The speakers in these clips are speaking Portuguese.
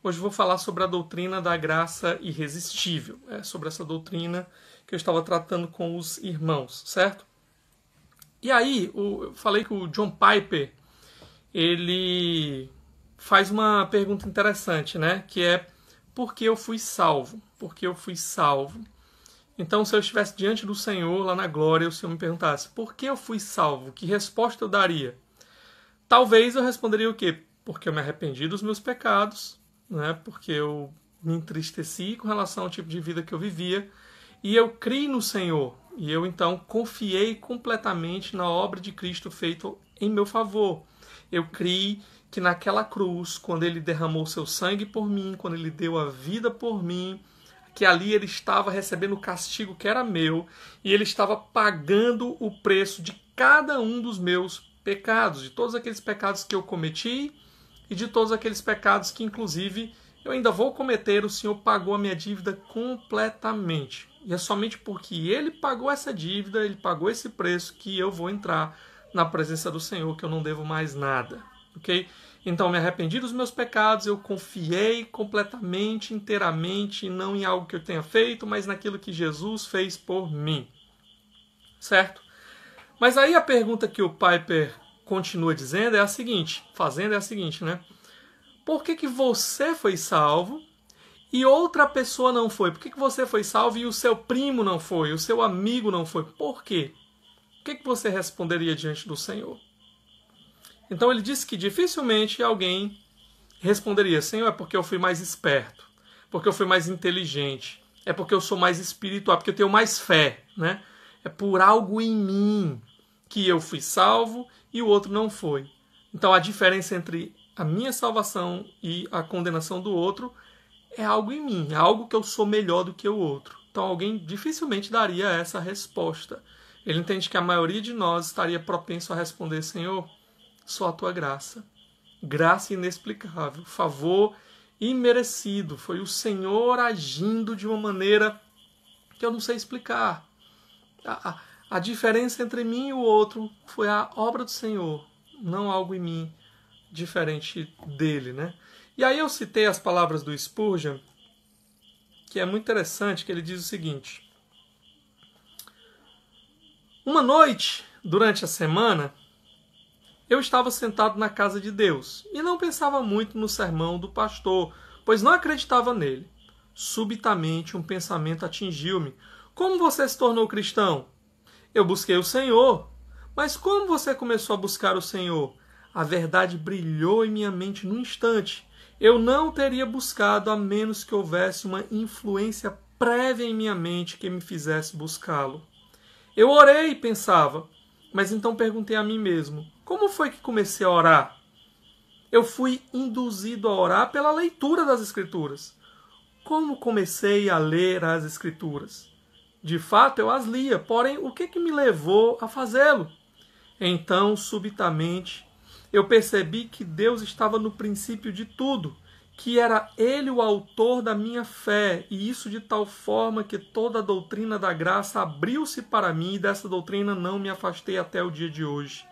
Hoje eu vou falar sobre a doutrina da graça irresistível. É sobre essa doutrina que eu estava tratando com os irmãos, certo? E aí, eu falei que o John Piper, ele faz uma pergunta interessante, né? Que é, por que eu fui salvo? Por que eu fui salvo? Então, se eu estivesse diante do Senhor, lá na glória, o Senhor me perguntasse, por que eu fui salvo? Que resposta eu daria? Talvez eu responderia o quê? Porque eu me arrependi dos meus pecados, né? Porque eu me entristeci com relação ao tipo de vida que eu vivia, e eu criei no Senhor, e eu então confiei completamente na obra de Cristo feita em meu favor. Eu criei que naquela cruz, quando ele derramou seu sangue por mim, quando ele deu a vida por mim, que ali ele estava recebendo o castigo que era meu, e ele estava pagando o preço de cada um dos meus pecados, de todos aqueles pecados que eu cometi e de todos aqueles pecados que, inclusive, eu ainda vou cometer. O Senhor pagou a minha dívida completamente. E é somente porque ele pagou essa dívida, ele pagou esse preço, que eu vou entrar na presença do Senhor, que eu não devo mais nada. Ok? Então, me arrependi dos meus pecados, eu confiei completamente, inteiramente, não em algo que eu tenha feito, mas naquilo que Jesus fez por mim. Certo? Mas aí a pergunta que o Piper continua dizendo é a seguinte, né? Por que você foi salvo e outra pessoa não foi? Por que você foi salvo e o seu primo não foi? O seu amigo não foi? Por quê? O que você responderia diante do Senhor? Então ele disse que dificilmente alguém responderia, Senhor, é porque eu fui mais esperto, porque eu fui mais inteligente, é porque eu sou mais espiritual, porque eu tenho mais fé, né? É por algo em mim que eu fui salvo e o outro não foi. Então a diferença entre a minha salvação e a condenação do outro é algo em mim, é algo que eu sou melhor do que o outro. Então alguém dificilmente daria essa resposta. Ele entende que a maioria de nós estaria propenso a responder, Senhor, só a tua graça. Graça inexplicável, favor imerecido. Foi o Senhor agindo de uma maneira que eu não sei explicar. A diferença entre mim e o outro foi a obra do Senhor, não algo em mim diferente dele, né? E aí eu citei as palavras do Spurgeon, que é muito interessante, que ele diz o seguinte: uma noite, durante a semana, eu estava sentado na casa de Deus e não pensava muito no sermão do pastor, pois não acreditava nele. Subitamente um pensamento atingiu-me. Como você se tornou cristão? Eu busquei o Senhor. Mas como você começou a buscar o Senhor? A verdade brilhou em minha mente num instante. Eu não teria buscado a menos que houvesse uma influência prévia em minha mente que me fizesse buscá-lo. Eu orei e pensava, mas então perguntei a mim mesmo, como foi que comecei a orar? Eu fui induzido a orar pela leitura das Escrituras. Como comecei a ler as Escrituras? De fato, eu as lia, porém, o que me levou a fazê-lo? Então, subitamente, eu percebi que Deus estava no princípio de tudo, que era Ele o autor da minha fé, e isso de tal forma que toda a doutrina da graça abriu-se para mim, e dessa doutrina não me afastei até o dia de hoje.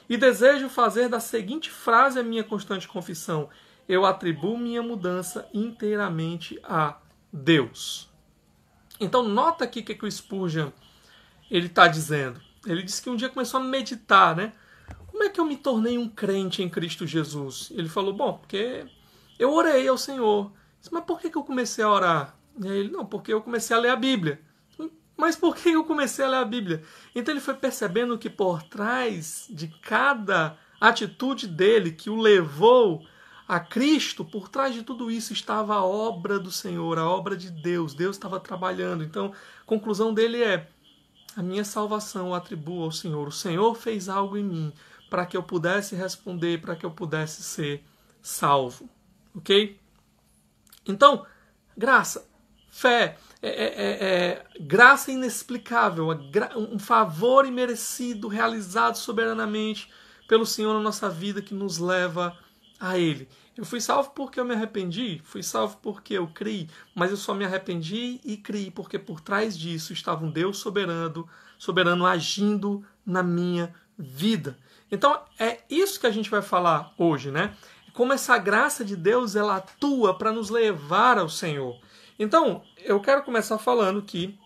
E desejo fazer da seguinte frase a minha constante confissão: eu atribuo minha mudança inteiramente a Deus. Então nota aqui o que o Spurgeon está dizendo. Ele disse que um dia começou a meditar, né? Como é que eu me tornei um crente em Cristo Jesus? Ele falou, bom, porque eu orei ao Senhor. Mas por que eu comecei a orar? E aí ele, não, porque eu comecei a ler a Bíblia. Mas por que eu comecei a ler a Bíblia? Então ele foi percebendo que por trás de cada atitude dele que o levou a Cristo, por trás de tudo isso estava a obra do Senhor, a obra de Deus. Deus estava trabalhando. Então, a conclusão dele é, a minha salvação eu atribuo ao Senhor. O Senhor fez algo em mim para que eu pudesse responder, para que eu pudesse ser salvo. Ok? Então, graça, fé, graça inexplicável, um favor imerecido, realizado soberanamente pelo Senhor na nossa vida, que nos leva a Ele. Eu fui salvo porque eu me arrependi, fui salvo porque eu criei, mas eu só me arrependi e criei porque por trás disso estava um Deus soberano agindo na minha vida. Então é isso que a gente vai falar hoje, né? como essa graça de Deus ela atua para nos levar ao Senhor. Então, eu quero começar falando que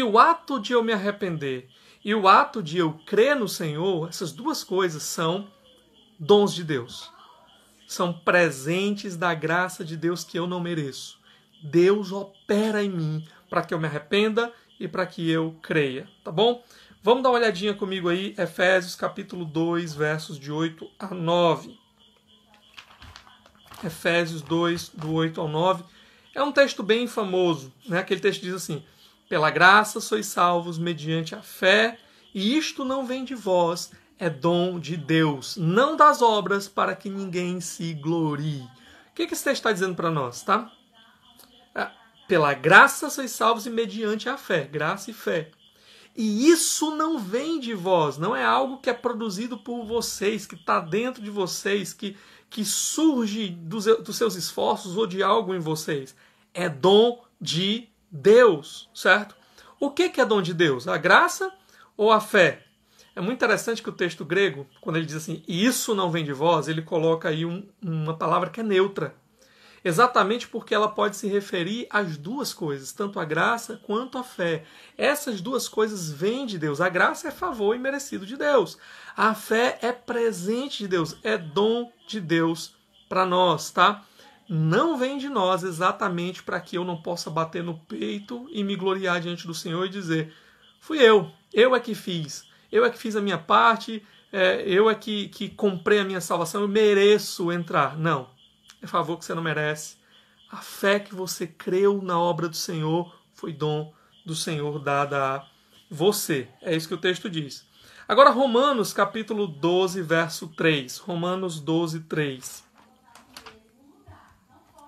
o ato de eu me arrepender e o ato de eu crer no Senhor, essas duas coisas são dons de Deus. São presentes da graça de Deus que eu não mereço. Deus opera em mim para que eu me arrependa e para que eu creia, tá bom? Vamos dar uma olhadinha comigo aí, Efésios capítulo 2, versos de 8 a 9. Efésios 2, do 8 ao 9. É um texto bem famoso, né? Aquele texto diz assim: pela graça sois salvos mediante a fé, e isto não vem de vós, é dom de Deus, não das obras, para que ninguém se glorie. O que esse texto está dizendo para nós, tá? Pela graça sois salvos e mediante a fé, graça e fé. E isso não vem de vós, não é algo que é produzido por vocês, que está dentro de vocês, que surge dos seus esforços ou de algo em vocês. É dom de Deus, certo? O que é dom de Deus? A graça ou a fé? É muito interessante que o texto grego, quando ele diz assim, isso não vem de vós, ele coloca aí uma palavra que é neutra. Exatamente porque ela pode se referir às duas coisas, tanto a graça quanto a fé. Essas duas coisas vêm de Deus. A graça é favor imerecido de Deus. A fé é presente de Deus, é dom de Deus para nós, tá? Não vem de nós exatamente para que eu não possa bater no peito e me gloriar diante do Senhor e dizer, fui eu é que fiz a minha parte, eu é que comprei a minha salvação, eu mereço entrar. Não. É favor que você não merece. A fé que você creu na obra do Senhor foi dom do Senhor dada a você. É isso que o texto diz. Agora, Romanos, capítulo 12, verso 3. Romanos 12, 3.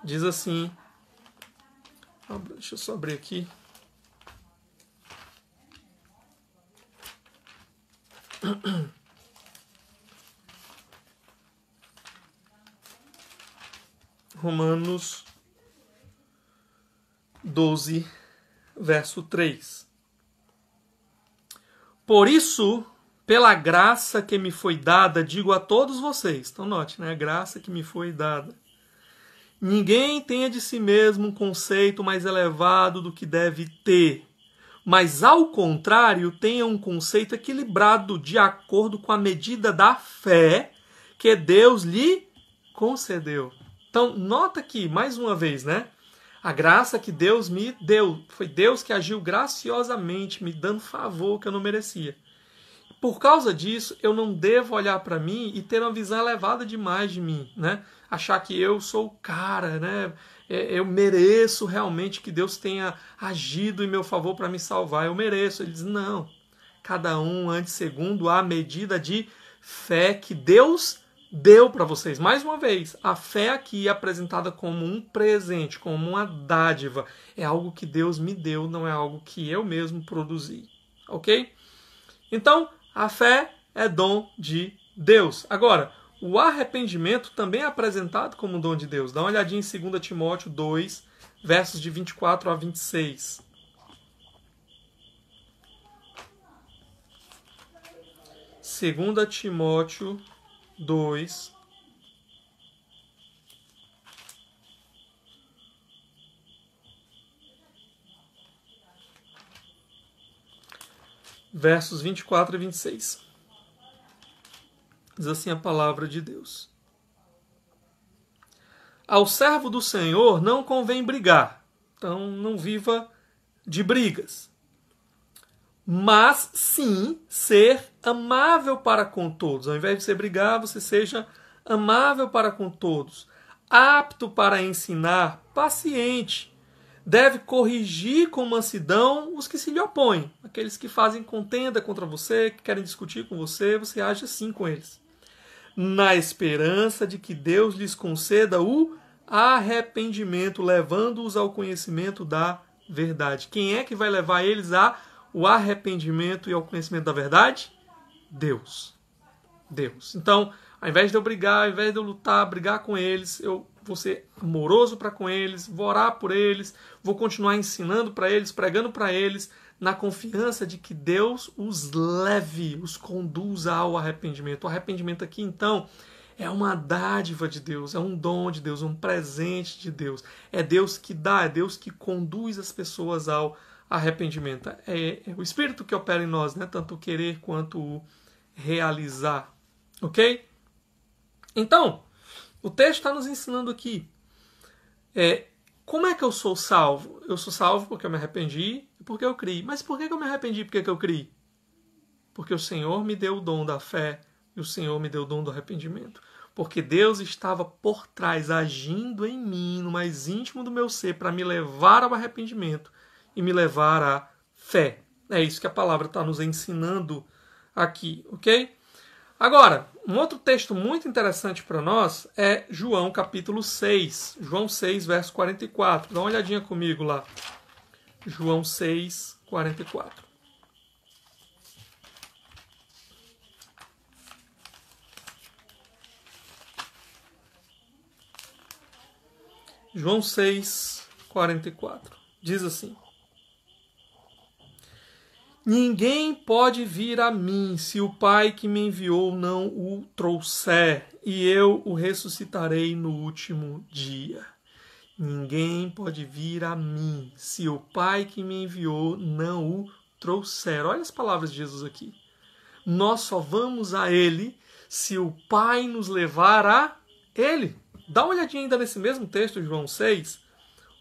Diz assim. Deixa eu só abrir aqui. Romanos 12, verso 3. Por isso, pela graça que me foi dada, digo a todos vocês, então note, né? A graça que me foi dada. Ninguém tenha de si mesmo um conceito mais elevado do que deve ter, mas ao contrário, tenha um conceito equilibrado de acordo com a medida da fé que Deus lhe concedeu. Então, nota aqui, mais uma vez, né? A graça que Deus me deu. Foi Deus que agiu graciosamente, me dando favor que eu não merecia. Por causa disso, eu não devo olhar para mim e ter uma visão elevada demais de mim, né? Achar que eu sou o cara, né? Eu mereço realmente que Deus tenha agido em meu favor para me salvar. Eu mereço. Ele diz, não. Cada um ande segundo a medida de fé que Deus deu para vocês. Mais uma vez, a fé aqui é apresentada como um presente, como uma dádiva. É algo que Deus me deu, não é algo que eu mesmo produzi. Ok? Então, a fé é dom de Deus. Agora, o arrependimento também é apresentado como dom de Deus. Dá uma olhadinha em 2 Timóteo 2, versos de 24 a 26. 2 Timóteo 2, versos 24 e 26. Diz assim a palavra de Deus. Ao servo do Senhor não convém brigar, então não viva de brigas, mas sim ser amável para com todos. Ao invés de você brigar, você seja amável para com todos, apto para ensinar, paciente. Deve corrigir com mansidão os que se lhe opõem, aqueles que fazem contenda contra você, que querem discutir com você, você age assim com eles. Na esperança de que Deus lhes conceda o arrependimento, levando-os ao conhecimento da verdade. Quem é que vai levar eles ao arrependimento e ao conhecimento da verdade? Deus. Deus. Então, ao invés de eu brigar, ao invés de eu lutar, brigar com eles, eu vou ser amoroso para com eles, vou orar por eles, vou continuar ensinando para eles, pregando para eles, na confiança de que Deus os leve, os conduza ao arrependimento. O arrependimento aqui, então, É uma dádiva de Deus, é um dom de Deus, um presente de Deus. É Deus que dá, é Deus que conduz as pessoas ao arrependimento. É o Espírito que opera em nós, né? Tanto o querer quanto o realizar. Ok? Então, o texto está nos ensinando aqui. Como é que eu sou salvo? Eu sou salvo porque eu me arrependi e porque eu criei. Mas por que eu me arrependi e por que eu criei? Porque o Senhor me deu o dom da fé e o Senhor me deu o dom do arrependimento. Porque Deus estava por trás, agindo em mim, no mais íntimo do meu ser, para me levar ao arrependimento e me levar à fé. É isso que a palavra está nos ensinando aqui, ok? Agora, um outro texto muito interessante para nós é João capítulo 6. João 6, verso 44. Dá uma olhadinha comigo lá. João 6, 44. João 6, 44. Diz assim: Ninguém pode vir a mim se o Pai que me enviou não o trouxer, e eu o ressuscitarei no último dia. Ninguém pode vir a mim se o Pai que me enviou não o trouxer. Olha as palavras de Jesus aqui. Nós só vamos a Ele se o Pai nos levar a Ele. Dá uma olhadinha ainda nesse mesmo texto, João 6,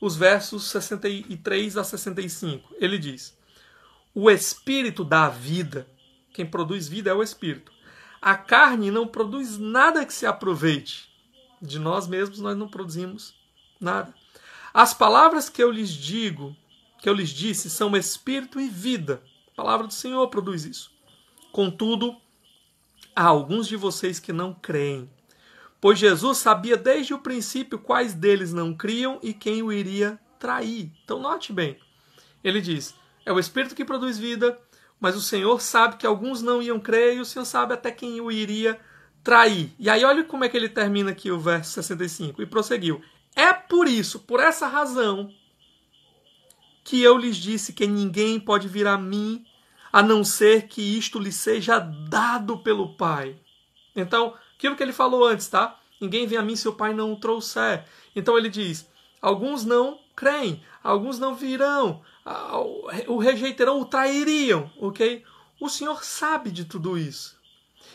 os versos 63 a 65. Ele diz: O Espírito dá vida. Quem produz vida é o Espírito. A carne não produz nada que se aproveite. De nós mesmos nós não produzimos nada. As palavras que eu lhes digo, que eu lhes disse, são Espírito e vida. A palavra do Senhor produz isso. Contudo, há alguns de vocês que não creem. Pois Jesus sabia desde o princípio quais deles não criam e quem o iria trair. Então note bem. Ele diz: é o Espírito que produz vida, mas o Senhor sabe que alguns não iam crer e o Senhor sabe até quem o iria trair. E aí olha como é que ele termina aqui o verso 65. E prosseguiu: É por isso, por essa razão, que eu lhes disse que ninguém pode vir a mim a não ser que isto lhe seja dado pelo Pai. Então, aquilo que ele falou antes, tá? Ninguém vem a mim se o Pai não o trouxer. Então ele diz: alguns não creem, alguns não virão, o rejeitarão, o trairiam, ok? O Senhor sabe de tudo isso.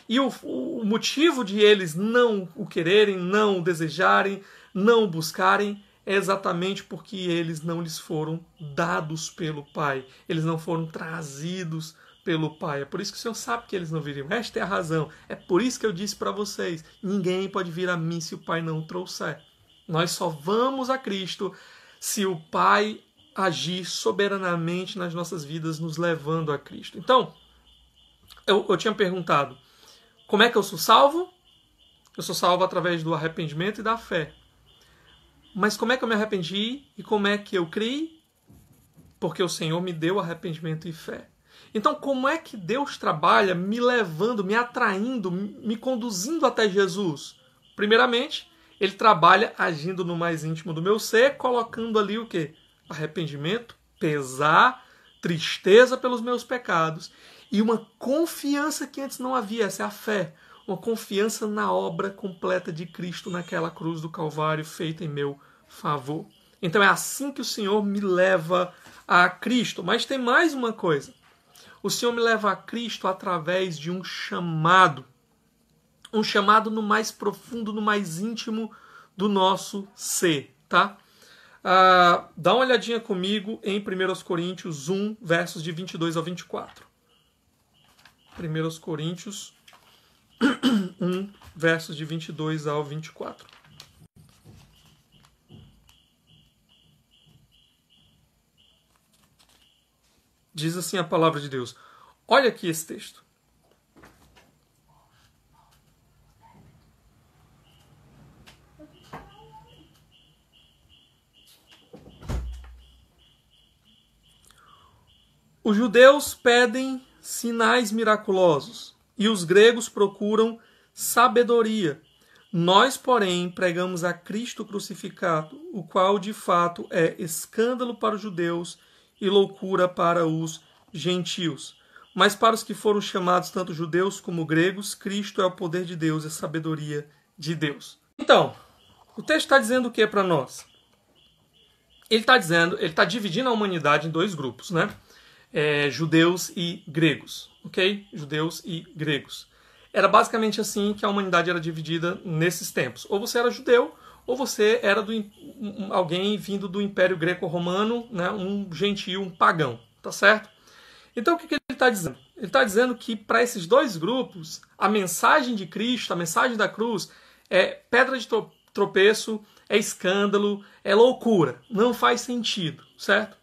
E o motivo de eles não o quererem, não o desejarem, não o buscarem, é exatamente porque eles não lhes foram dados pelo Pai. Eles não foram trazidos pelo Pai. É por isso que o Senhor sabe que eles não viriam. Esta é a razão. É por isso que eu disse para vocês: ninguém pode vir a mim se o Pai não o trouxer. Nós só vamos a Cristo se o Pai agir soberanamente nas nossas vidas, nos levando a Cristo. Então, eu tinha perguntado: como é que eu sou salvo? Eu sou salvo através do arrependimento e da fé. Mas como é que eu me arrependi e como é que eu criei? Porque o Senhor me deu arrependimento e fé. Então, como é que Deus trabalha me levando, me atraindo, me conduzindo até Jesus? Primeiramente, Ele trabalha agindo no mais íntimo do meu ser, colocando ali o quê? Arrependimento, pesar, tristeza pelos meus pecados e uma confiança que antes não havia. Essa é a fé. Uma confiança na obra completa de Cristo naquela cruz do Calvário feita em meu favor. Então é assim que o Senhor me leva a Cristo. Mas tem mais uma coisa. O Senhor me leva a Cristo através de um chamado. Um chamado no mais profundo, no mais íntimo do nosso ser. Tá? Dá uma olhadinha comigo em 1 Coríntios 1, versos de 22 ao 24. 1 Coríntios 1, versos de 22 ao 24. Diz assim a palavra de Deus. Olha aqui esse texto. Os judeus pedem sinais miraculosos e os gregos procuram sabedoria. Nós, porém, pregamos a Cristo crucificado, o qual de fato é escândalo para os judeus e loucura para os gentios. Mas para os que foram chamados tanto judeus como gregos, Cristo é o poder de Deus e a sabedoria de Deus. Então, o texto está dizendo o que para nós? Ele está dividindo a humanidade em dois grupos, né? Judeus e gregos, ok? Judeus e gregos. Era basicamente assim que a humanidade era dividida nesses tempos. Ou você era judeu, ou você era alguém vindo do Império Greco-Romano, né? Um gentio, um pagão, tá certo? Então o que ele está dizendo? Ele está dizendo que para esses dois grupos, a mensagem de Cristo, a mensagem da cruz, é pedra de tropeço, é escândalo, é loucura, não faz sentido, certo?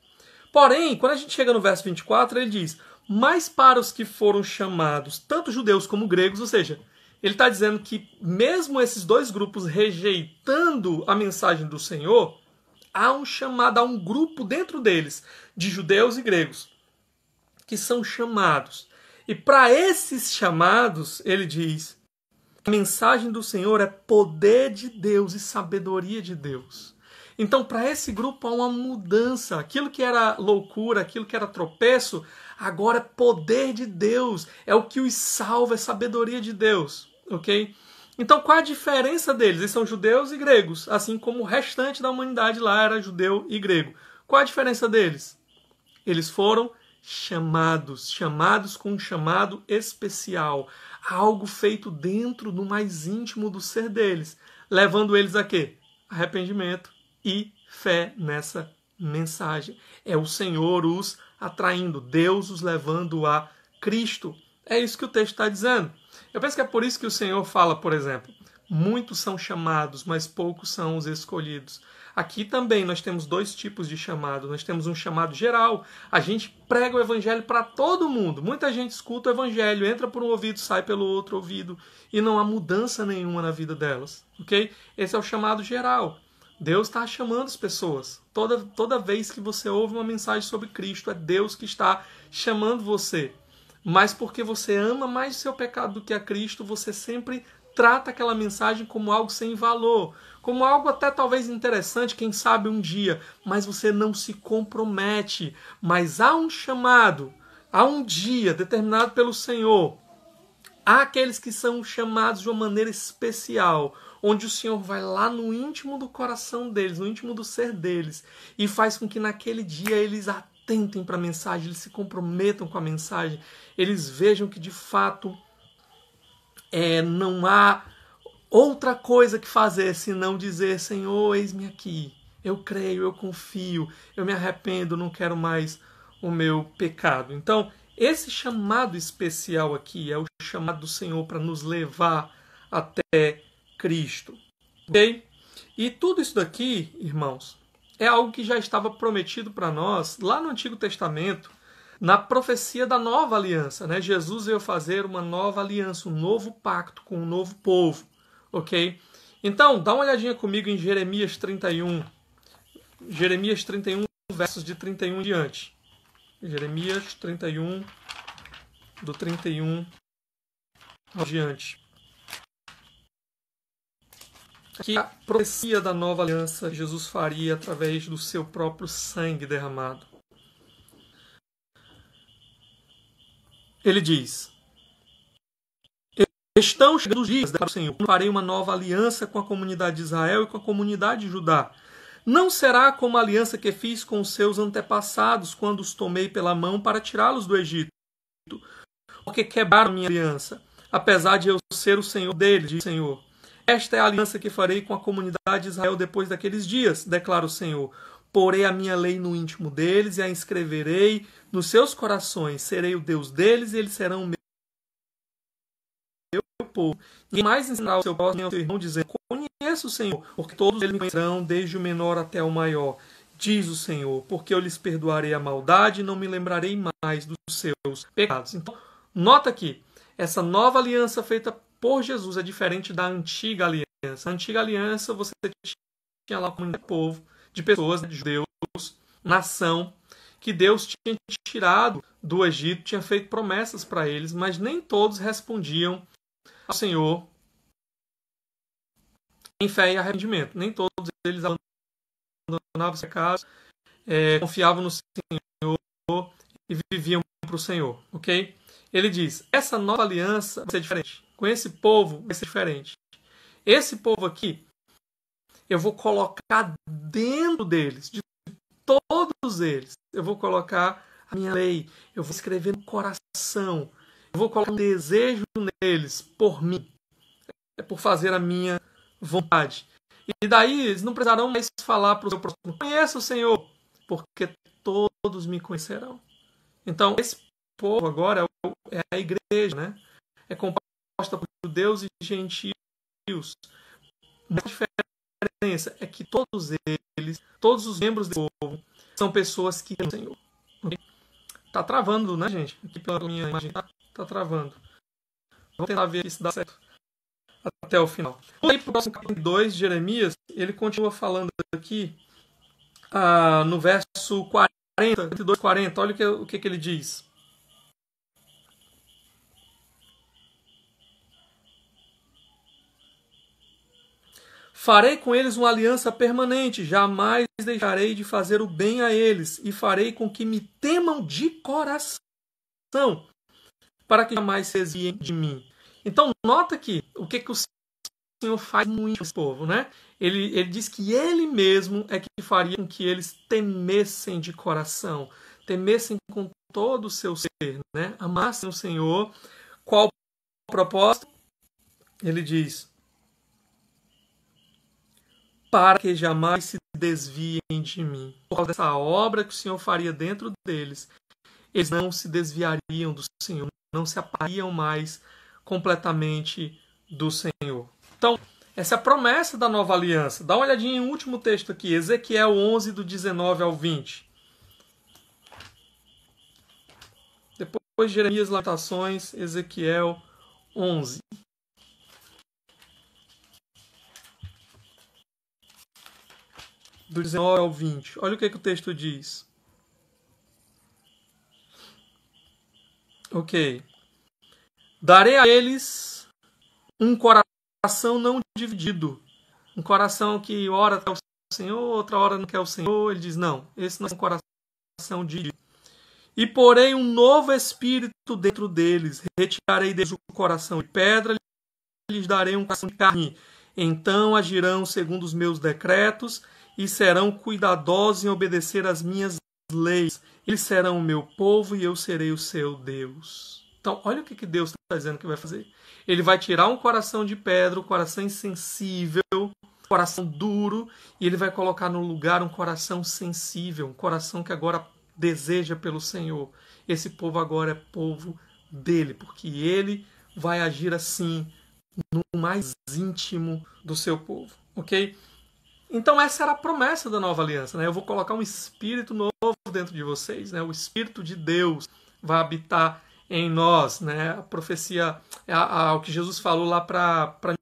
Porém, quando a gente chega no verso 24, ele diz: mas para os que foram chamados, tanto judeus como gregos, ou seja, ele está dizendo que mesmo esses dois grupos rejeitando a mensagem do Senhor, há um chamado, há um grupo dentro deles, de judeus e gregos, que são chamados. E para esses chamados, ele diz, a mensagem do Senhor é poder de Deus e sabedoria de Deus. Então, para esse grupo há uma mudança. Aquilo que era loucura, aquilo que era tropeço, agora é poder de Deus. É o que os salva, é sabedoria de Deus. Ok? Então, qual a diferença deles? Eles são judeus e gregos, assim como o restante da humanidade lá era judeu e grego. Qual a diferença deles? Eles foram chamados com um chamado especial. Algo feito dentro do mais íntimo do ser deles, levando eles a quê? Arrependimento e fé nessa mensagem. É o Senhor os atraindo, Deus os levando a Cristo. É isso que o texto está dizendo. Eu penso que é por isso que o Senhor fala, por exemplo, muitos são chamados, mas poucos são os escolhidos. Aqui também nós temos dois tipos de chamado. Nós temos um chamado geral. A gente prega o evangelho para todo mundo. Muita gente escuta o evangelho, entra por um ouvido, sai pelo outro ouvido, e não há mudança nenhuma na vida delas. Ok? Esse é o chamado geral. Deus está chamando as pessoas. Toda vez que você ouve uma mensagem sobre Cristo, é Deus que está chamando você. Mas porque você ama mais o seu pecado do que a Cristo, você sempre trata aquela mensagem como algo sem valor, como algo até talvez interessante, quem sabe um dia, mas você não se compromete. Mas há um chamado, há um dia determinado pelo Senhor. Há aqueles que são chamados de uma maneira especial, onde o Senhor vai lá no íntimo do coração deles, no íntimo do ser deles, e faz com que naquele dia eles atentem para a mensagem, eles se comprometam com a mensagem, eles vejam que de fato não há outra coisa que fazer senão dizer: Senhor, eis-me aqui, eu creio, eu confio, eu me arrependo, não quero mais o meu pecado. Então, esse chamado especial aqui é o chamado do Senhor para nos levar até Cristo. Ok? E tudo isso daqui, irmãos, é algo que já estava prometido para nós lá no Antigo Testamento, na profecia da nova aliança, né? Jesus veio fazer uma nova aliança, um novo pacto com um novo povo, ok? Então, dá uma olhadinha comigo em Jeremias 31. Jeremias 31, versos de 31 em diante. Jeremias 31, do 31 adiante. Aqui a profecia da nova aliança Jesus faria através do seu próprio sangue derramado. Ele diz: estão chegando os dias, declara o Senhor, farei uma nova aliança com a comunidade de Israel e com a comunidade de Judá. Não será como a aliança que fiz com os seus antepassados quando os tomei pela mão para tirá-los do Egito, porque quebraram minha aliança, apesar de eu ser o Senhor deles, diz o Senhor. Esta é a aliança que farei com a comunidade de Israel depois daqueles dias, declara o Senhor. Porei a minha lei no íntimo deles e a inscreverei nos seus corações. Serei o Deus deles e eles serão o meu povo. E mais ensinará o seu próximo ao seu irmão, dizendo: conheço o Senhor, porque todos eles me conhecerão, desde o menor até o maior. Diz o Senhor, porque eu lhes perdoarei a maldade e não me lembrarei mais dos seus pecados. Então, nota aqui, essa nova aliança feita por Jesus é diferente da antiga aliança. A antiga aliança, você tinha lá uma comunidade de povo, de pessoas, de judeus, nação, que Deus tinha tirado do Egito, tinha feito promessas para eles, mas nem todos respondiam ao Senhor em fé e arrependimento. Nem todos eles abandonavam os pecados, confiavam no Senhor e viviam para o Senhor. Ok? Ele diz: essa nova aliança vai ser diferente. Com esse povo vai ser diferente. Esse povo aqui, eu vou colocar dentro deles, de todos eles, eu vou colocar a minha lei, eu vou escrever no coração, eu vou colocar um desejo neles por mim, por fazer a minha vontade. E daí eles não precisarão mais falar para o seu próximo: conheça o Senhor, porque todos me conhecerão. Então, esse povo agora é a igreja, né? É composta por judeus e gentios. Mas a diferença é que todos eles, todos os membros do povo, são pessoas que têm o Senhor. Tá travando, né, gente? Aqui pela minha imagem tá travando. Vou tentar ver se dá certo até o final. Aí para o próximo capítulo 2 de Jeremias, ele continua falando aqui no verso 40, 42-40. Olha o que ele diz. Farei com eles uma aliança permanente, jamais deixarei de fazer o bem a eles, e farei com que me temam de coração, para que jamais se desviem de mim. Então, nota aqui o que o Senhor faz muito com esse povo, né? Ele diz que ele mesmo é que faria com que eles temessem de coração, temessem com todo o seu ser, né? Amassem o Senhor. Qual o propósito? Ele diz: para que jamais se desviem de mim. Por causa dessa obra que o Senhor faria dentro deles, eles não se desviariam do Senhor, não se apartariam mais completamente do Senhor. Então, essa é a promessa da nova aliança. Dá uma olhadinha em um último texto aqui, Ezequiel 11, do 19 ao 20. Depois de Jeremias, Lamentações, Ezequiel 11. Do 19 ao 20. Olha o que o texto diz. Ok. Darei a eles um coração não dividido. Um coração que ora quer o Senhor, outra hora não quer o Senhor. Ele diz: não, esse não é um coração dividido. E porei um novo espírito dentro deles. Retirarei deles o coração de pedra, lhes darei um coração de carne. Então agirão segundo os meus decretos e serão cuidadosos em obedecer às minhas leis. Eles serão o meu povo e eu serei o seu Deus. Então, olha o que Deus está dizendo que vai fazer. Ele vai tirar um coração de pedra, um coração insensível, um coração duro, e ele vai colocar no lugar um coração sensível, um coração que agora deseja pelo Senhor. Esse povo agora é povo dele, porque ele vai agir assim no mais íntimo do seu povo, ok? Então essa era a promessa da nova aliança, né? Eu vou colocar um espírito novo dentro de vocês, né? O Espírito de Deus vai habitar em nós, né? A profecia, o que Jesus falou lá para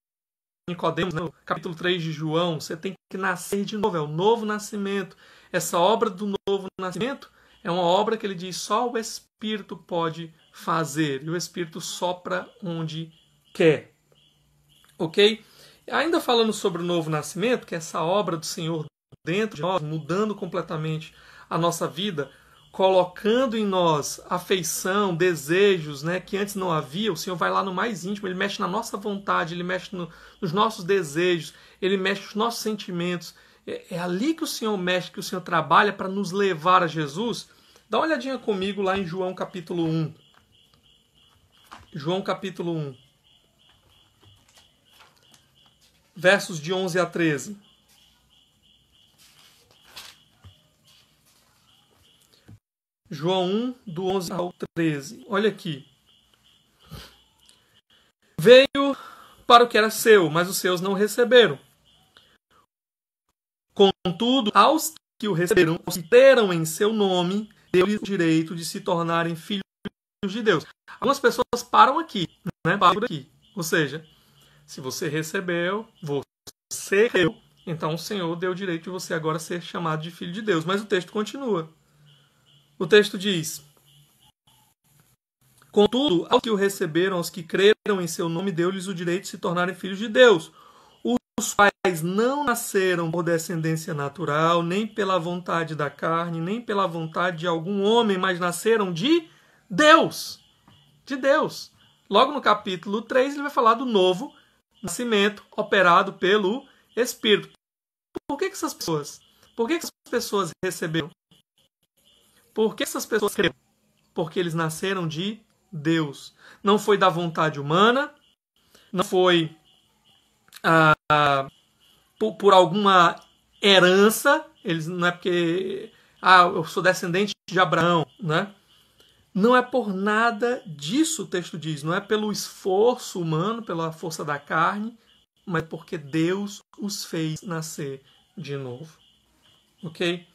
Nicodemos, né? No capítulo 3 de João, você tem que nascer de novo, é o novo nascimento. Essa obra do novo nascimento é uma obra que ele diz só o Espírito pode fazer, e o Espírito sopra onde quer, ok? Ainda falando sobre o novo nascimento, que é essa obra do Senhor dentro de nós, mudando completamente a nossa vida, colocando em nós afeição, desejos, né, que antes não havia. O Senhor vai lá no mais íntimo, ele mexe na nossa vontade, ele mexe nos nossos desejos, ele mexe nos nossos sentimentos. É ali que o Senhor mexe, que o Senhor trabalha para nos levar a Jesus. Dá uma olhadinha comigo lá em João capítulo 1. João capítulo 1. Versos de 11 a 13. João 1, do 11 ao 13. Olha aqui. Veio para o que era seu, mas os seus não receberam. Contudo, aos que o receberam, os que creram em seu nome, deu-lhes o direito de se tornarem filhos de Deus. Algumas pessoas param aqui, né? Param aqui. Ou seja, se você recebeu, você creu, então o Senhor deu o direito de você agora ser chamado de filho de Deus. Mas o texto continua. O texto diz: contudo, aos que o receberam, aos que creram em seu nome, deu-lhes o direito de se tornarem filhos de Deus, os quais não nasceram por descendência natural, nem pela vontade da carne, nem pela vontade de algum homem, mas nasceram de Deus. De Deus. Logo no capítulo 3, ele vai falar do novo nascimento operado pelo Espírito. Por que essas pessoas receberam? Por que essas pessoas creram? Porque eles nasceram de Deus. Não foi da vontade humana, não foi por alguma herança, não é porque eu sou descendente de Abraão, né? Não é por nada disso, o texto diz, não é pelo esforço humano, pela força da carne, mas porque Deus os fez nascer de novo. Ok?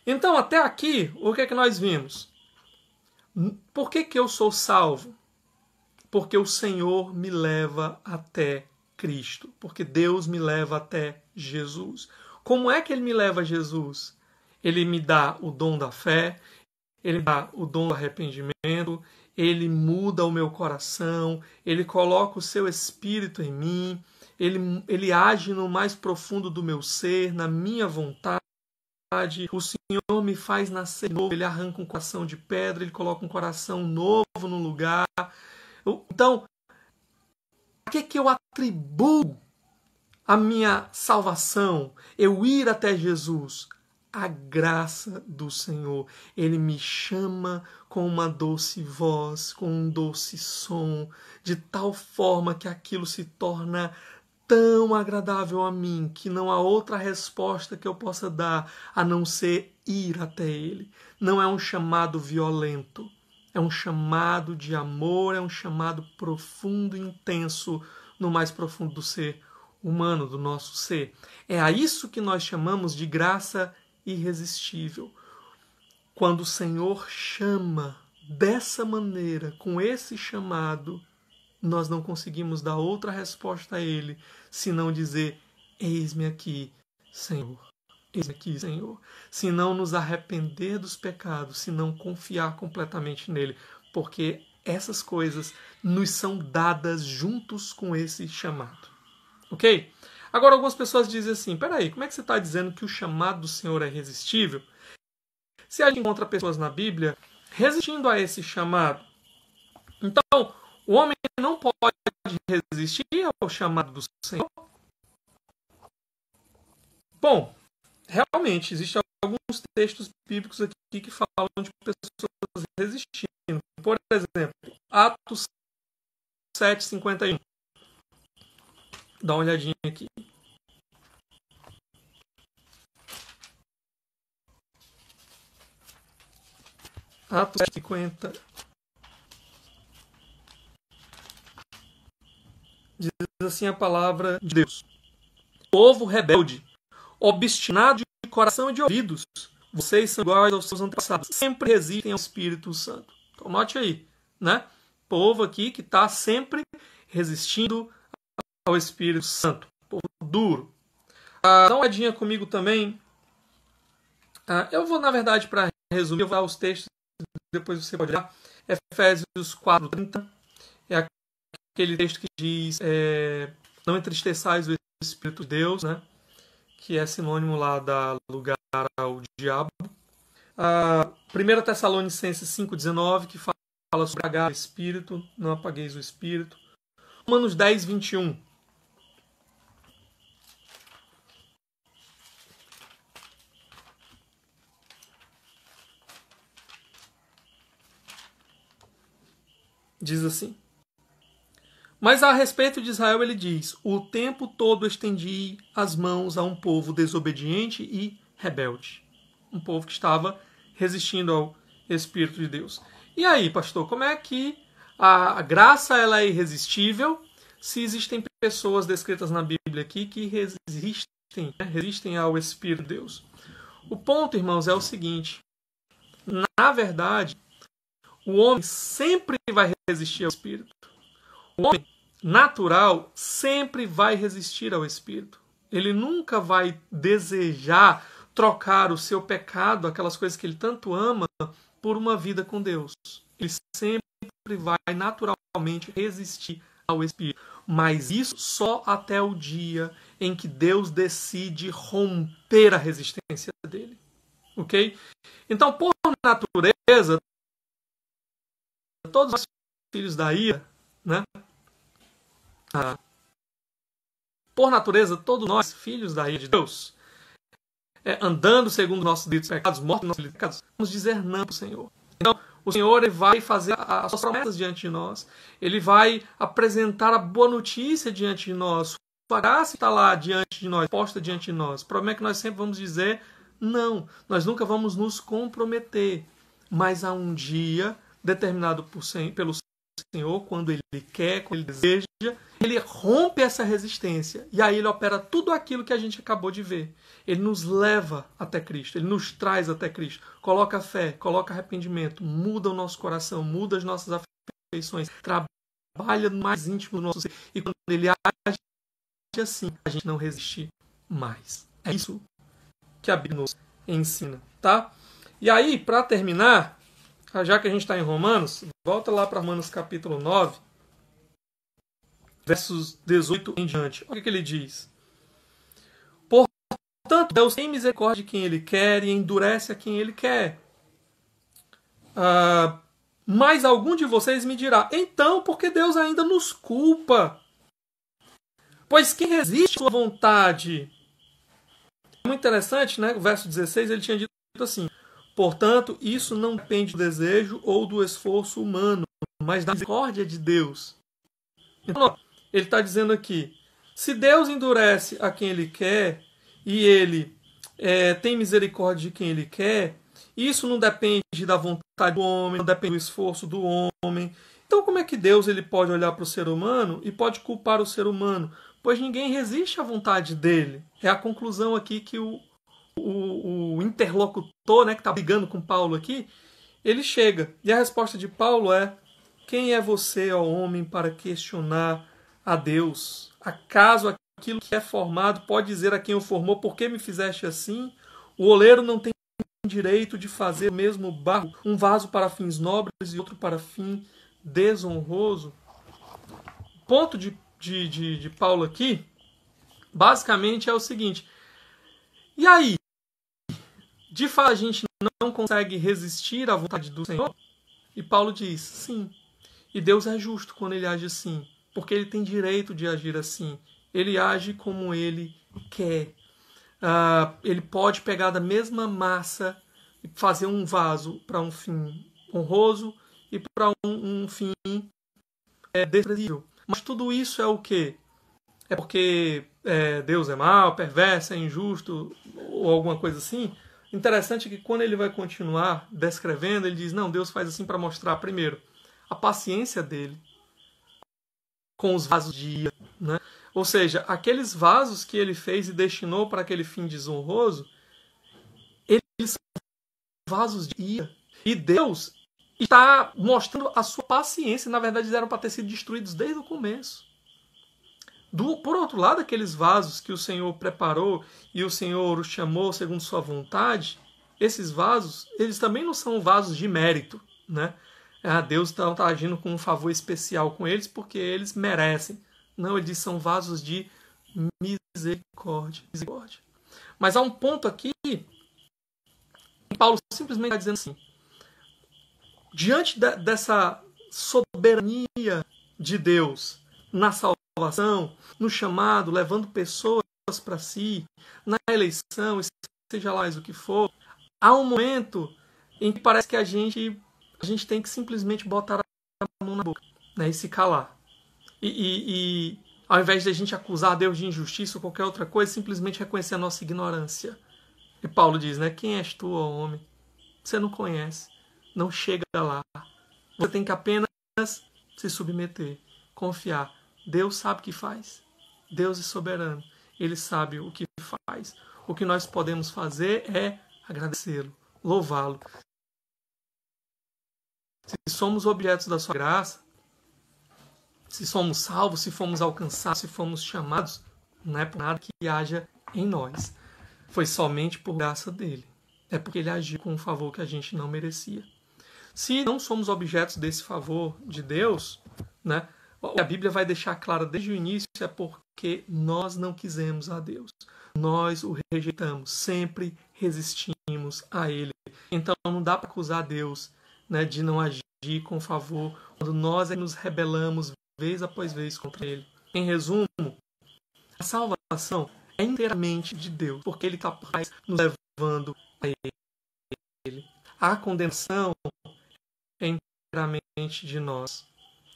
Então, até aqui, o que é que nós vimos? Por que eu sou salvo? Porque o Senhor me leva até Cristo. Porque Deus me leva até Jesus. Como é que Ele me leva a Jesus? Ele me dá o dom da fé, Ele me dá o dom do arrependimento, Ele muda o meu coração, Ele coloca o seu Espírito em mim, Ele age no mais profundo do meu ser, na minha vontade. O Senhor me faz nascer novo, Ele arranca um coração de pedra, Ele coloca um coração novo no lugar. Então, a que eu atribuo a minha salvação? Eu ir até Jesus? A graça do Senhor. Ele me chama com uma doce voz, com um doce som, de tal forma que aquilo se torna tão agradável a mim que não há outra resposta que eu possa dar a não ser ir até Ele. Não é um chamado violento, é um chamado de amor, é um chamado profundo e intenso no mais profundo do ser humano, do nosso ser. É a isso que nós chamamos de graça irresistível. Quando o Senhor chama dessa maneira, com esse chamado, nós não conseguimos dar outra resposta a Ele, senão dizer, eis-me aqui, Senhor. Eis-me aqui, Senhor. Se não nos arrepender dos pecados, se não confiar completamente nele, porque essas coisas nos são dadas juntos com esse chamado. Ok? Agora, algumas pessoas dizem assim, peraí, como é que você está dizendo que o chamado do Senhor é irresistível? Se a gente encontra pessoas na Bíblia resistindo a esse chamado, então, o homem não pode resistir ao chamado do Senhor? Bom, realmente, existem alguns textos bíblicos aqui que falam de pessoas resistindo. Por exemplo, Atos 7:51. Dá uma olhadinha aqui. Atos 7:50. Diz assim a palavra de Deus. Povo rebelde, obstinado de coração e de ouvidos, vocês são iguais aos seus antepassados, sempre resistem ao Espírito Santo. Então, note aí, né? Povo aqui que está sempre resistindo ao Espírito Santo. Povo duro. Dá uma olhadinha comigo também. Eu vou, na verdade, para resumir, eu vou dar os textos, depois você pode olhar. Efésios 4:30 é aquele texto que diz não entristeçais o Espírito de Deus, né? Que é sinônimo lá da lugar ao diabo. 1 Tessalonicenses 5:19, que fala sobre apagar o Espírito, não apagueis o Espírito. Romanos 10:21. Diz assim. Mas a respeito de Israel ele diz, o tempo todo estendi as mãos a um povo desobediente e rebelde. Um povo que estava resistindo ao Espírito de Deus. E aí, pastor, como é que a graça ela é irresistível se existem pessoas descritas na Bíblia aqui que resistem ao Espírito de Deus? O ponto, irmãos, é o seguinte. Na verdade, o homem sempre vai resistir ao Espírito. O homem natural sempre vai resistir ao Espírito. Ele nunca vai desejar trocar o seu pecado, aquelas coisas que ele tanto ama, por uma vida com Deus. Ele sempre vai naturalmente resistir ao Espírito. Mas isso só até o dia em que Deus decide romper a resistência dele. Ok? Então, por natureza, todos os filhos da ira, né? Por natureza, todos nós, filhos da ira de Deus, andando segundo nossos delitos e pecados, mortos nos nossos pecados, vamos dizer não para o Senhor. Então, o Senhor ele vai fazer as suas promessas diante de nós. Ele vai apresentar a boa notícia diante de nós. Sua graça está lá diante de nós, posta diante de nós. O problema é que nós sempre vamos dizer não. Nós nunca vamos nos comprometer. Mas há um dia determinado pelo Senhor, quando Ele quer, quando Ele deseja, Ele rompe essa resistência. E aí Ele opera tudo aquilo que a gente acabou de ver. Ele nos leva até Cristo, Ele nos traz até Cristo. Coloca fé, coloca arrependimento, muda o nosso coração, muda as nossas afeições, trabalha no mais íntimo do nosso ser. E quando Ele age assim, a gente não resiste mais. É isso que a Bíblia nos ensina, tá? E aí, para terminar, já que a gente está em Romanos, volta lá para Romanos capítulo 9, versos 18 em diante. Olha o que ele diz. Portanto, Deus tem misericórdia de quem Ele quer e endurece a quem Ele quer. Mas algum de vocês me dirá, então, por que Deus ainda nos culpa? Pois quem resiste à sua vontade? É muito interessante, né? O verso 16, ele tinha dito assim, portanto, isso não depende do desejo ou do esforço humano, mas da misericórdia de Deus. Então, ele está dizendo aqui, se Deus endurece a quem Ele quer, e Ele tem misericórdia de quem Ele quer, isso não depende da vontade do homem, não depende do esforço do homem. Então, como é que Deus ele pode olhar para o ser humano e pode culpar o ser humano? Pois ninguém resiste à vontade dele. É a conclusão aqui que o interlocutor, né, que está brigando com Paulo aqui, ele chega. E a resposta de Paulo é, quem é você, ó homem, para questionar a Deus? Acaso aquilo que é formado pode dizer a quem o formou, por que me fizeste assim? O oleiro não tem direito de fazer o mesmo barro, um vaso para fins nobres e outro para fim desonroso? O ponto de Paulo aqui, basicamente é o seguinte, e aí, de fato a gente não consegue resistir à vontade do Senhor? E Paulo diz, sim, e Deus é justo quando Ele age assim, porque Ele tem direito de agir assim, Ele age como Ele quer. Ele pode pegar da mesma massa e fazer um vaso para um fim honroso e para um fim desprezível. Mas tudo isso é o quê? É porque Deus é mau, perverso, é injusto ou alguma coisa assim? Interessante que quando ele vai continuar descrevendo, ele diz, não, Deus faz assim para mostrar, primeiro, a paciência dele com os vasos de ira, né? Ou seja, aqueles vasos que ele fez e destinou para aquele fim desonroso, eles são vasos de ira. E Deus está mostrando a sua paciência. Na verdade, eles eram para ter sido destruídos desde o começo. Por outro lado, aqueles vasos que o Senhor preparou e o Senhor os chamou segundo sua vontade, esses vasos, eles também não são vasos de mérito, né? Deus está agindo com um favor especial com eles porque eles merecem. Não, eles são vasos de misericórdia. Mas há um ponto aqui que Paulo simplesmente está dizendo assim, diante dessa soberania de Deus na salvação, no chamado, levando pessoas para si, na eleição, seja lá o que for, há um momento em que parece que a gente tem que simplesmente botar a mão na boca, né, e se calar. E ao invés de a gente acusar Deus de injustiça ou qualquer outra coisa, simplesmente reconhecer a nossa ignorância. E Paulo diz, né, quem és tu, ó homem? Você não conhece, não chega lá. Você tem que apenas se submeter, confiar. Deus sabe o que faz. Deus é soberano. Ele sabe o que faz. O que nós podemos fazer é agradecê-lo, louvá-lo. Se somos objetos da sua graça, se somos salvos, se fomos alcançados, se fomos chamados, não é por nada que haja em nós. Foi somente por graça dele. É porque ele agiu com um favor que a gente não merecia. Se não somos objetos desse favor de Deus, né, a Bíblia vai deixar claro desde o início, é porque nós não quisemos a Deus. Nós o rejeitamos, sempre resistimos a Ele. Então não dá para acusar Deus, né, de não agir com favor, quando nós nos rebelamos vez após vez contra Ele. Em resumo, A salvação é inteiramente de Deus, porque Ele está nos levando a Ele. A condenação é inteiramente de nós.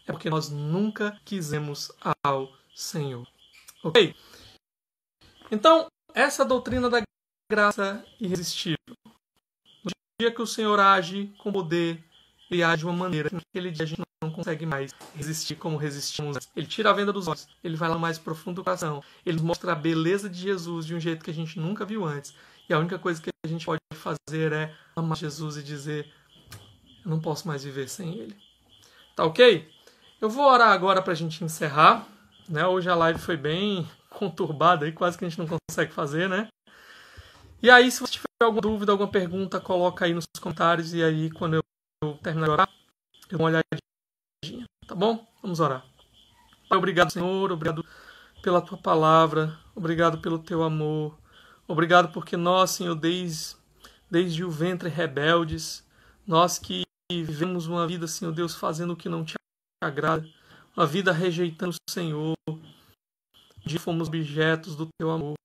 É porque nós nunca quisemos ao Senhor. Ok? Então, essa doutrina da graça irresistível. No dia que o Senhor age com poder, Ele age de uma maneira que naquele dia a gente não consegue mais resistir como resistimos. Ele tira a venda dos olhos, Ele vai lá mais profundo do coração, Ele mostra a beleza de Jesus de um jeito que a gente nunca viu antes. E a única coisa que a gente pode fazer é amar Jesus e dizer: eu não posso mais viver sem Ele. Tá ok? Eu vou orar agora para a gente encerrar. Né? Hoje a live foi bem conturbada, aí quase que a gente não consegue fazer, né? E aí, se você tiver alguma dúvida, alguma pergunta, coloca aí nos comentários. E aí, quando eu terminar de orar, eu dou uma olhadinha. Tá bom? Vamos orar. Obrigado, Senhor. Obrigado pela Tua palavra. Obrigado pelo Teu amor. Obrigado porque nós, Senhor, desde o ventre rebeldes, nós que vivemos uma vida, Senhor Deus, fazendo o que não te agrada, uma vida rejeitando o Senhor. Um dia fomos objetos do Teu amor.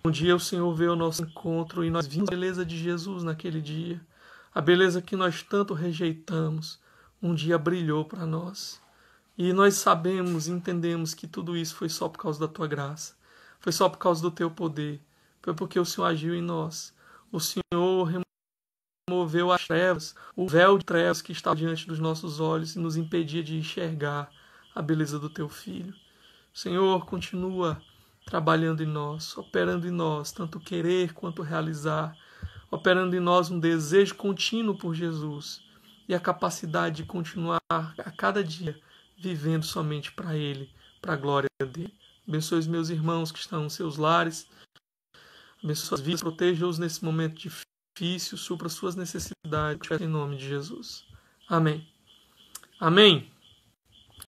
Um dia o Senhor veio ao nosso encontro e nós vimos a beleza de Jesus naquele dia. A beleza que nós tanto rejeitamos, um dia brilhou para nós. E nós sabemos e entendemos que tudo isso foi só por causa da Tua graça. Foi só por causa do Teu poder. Foi porque o Senhor agiu em nós. O Senhor removeu as trevas, o véu de trevas que estava diante dos nossos olhos e nos impedia de enxergar a beleza do Teu Filho. Senhor, continua trabalhando em nós, operando em nós, tanto querer quanto realizar, operando em nós um desejo contínuo por Jesus e a capacidade de continuar a cada dia vivendo somente para Ele, para a glória dEle. Abençoe os meus irmãos que estão nos seus lares, abençoe suas vidas, proteja-os nesse momento difícil, supra suas necessidades, em nome de Jesus. Amém. Amém.